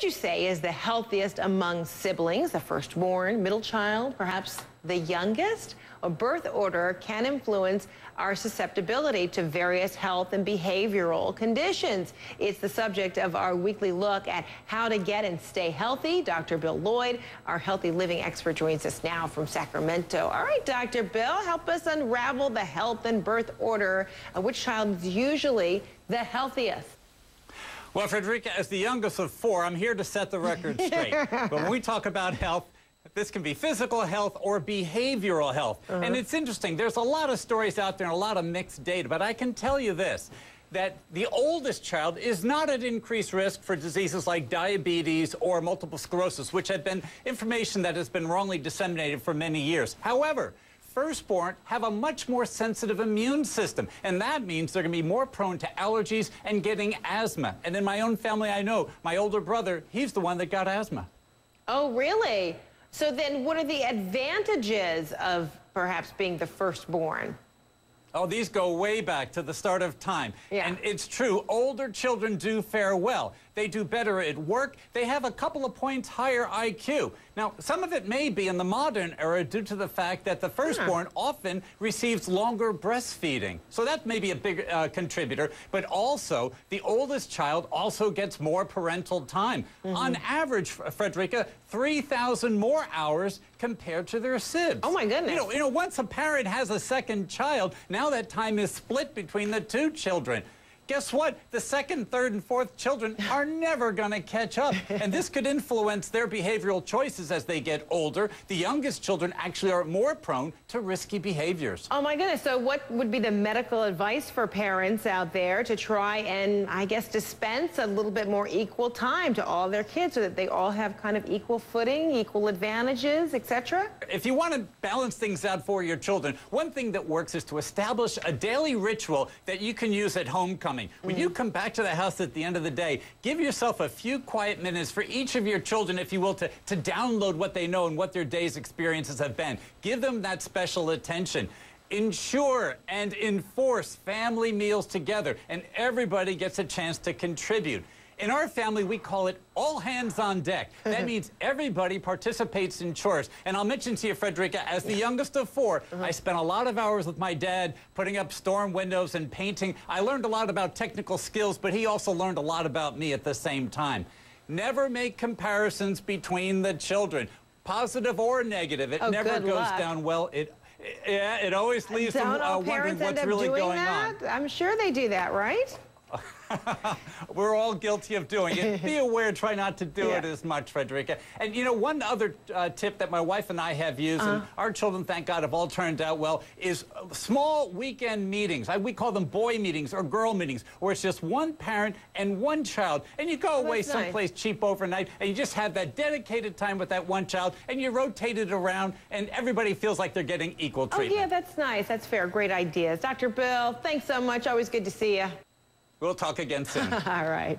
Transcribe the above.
would you say is the healthiest among siblings? The firstborn, middle child, perhaps the youngest? A birth order can influence our susceptibility to various health and behavioral conditions. It's the subject of our weekly look at how to get and stay healthy. Dr. Bill Lloyd, our healthy living expert, joins us now from Sacramento. All right, Dr. Bill, help us unravel the health and birth order. Which child is usually the healthiest? Well, Frederica, as the youngest of four, I'm here to set the record straight. But when we talk about health, this can be physical health or behavioral health. And it's interesting. There's a lot of stories out there and a lot of mixed data. But I can tell you this, that the oldest child is not at increased risk for diseases like diabetes or multiple sclerosis, which have been information that has been wrongly disseminated for many years. However, firstborn have a much more sensitive immune system, and that means they're going to be more prone to allergies and getting asthma. And in my own family, I know my older brother, he's the one that got asthma. Oh, really? So then what are the advantages of perhaps being the firstborn? Oh, these go way back to the start of time. Yeah. And it's true, older children do fare well. They do better at work. They have a couple of points higher IQ. Now, some of it may be in the modern era due to the fact that the firstborn often receives longer breastfeeding. So that may be a big contributor. But also, the oldest child also gets more parental time. On average, Frederica, 3,000 more hours compared to their sibs. Oh, my goodness. You know, once a parent has a second child, now that time is split between the two children. Guess what? The second, third, and fourth children are never going to catch up. And this could influence their behavioral choices as they get older. The youngest children actually are more prone to risky behaviors. Oh, my goodness. So what would be the medical advice for parents out there to try and, I guess, dispense a little bit more equal time to all their kids so that they all have kind of equal footing, equal advantages, etc.? If you want to balance things out for your children, one thing that works is to establish a daily ritual that you can use at homecoming. When you come back to the house at the end of the day, give yourself a few quiet minutes for each of your children, if you will, to download what they know and what their day's experiences have been. Give them that special attention. Ensure and enforce family meals together, and everybody gets a chance to contribute. In our family, we call it all hands on deck. That means everybody participates in chores. And I'll mention to you, Frederica, as the youngest of four, I spent a lot of hours with my dad putting up storm windows and painting. I learned a lot about technical skills, but he also learned a lot about me at the same time. Never make comparisons between the children, positive or negative. It never goes down well. It always leaves them wondering what's really going on. I'm sure they do that, right? We're all guilty of doing it. Be aware, try not to do it as much, Frederica. And you know, one other tip that my wife and I have used, and our children, thank God, have all turned out well, is small weekend meetings. We call them boy meetings or girl meetings, where it's just one parent and one child. And you go away someplace cheap overnight, and you just have that dedicated time with that one child, and you rotate it around, and everybody feels like they're getting equal treatment. Oh, yeah, that's nice. That's fair. Great ideas. Dr. Bill, thanks so much. Always good to see you. We'll talk again soon. All right.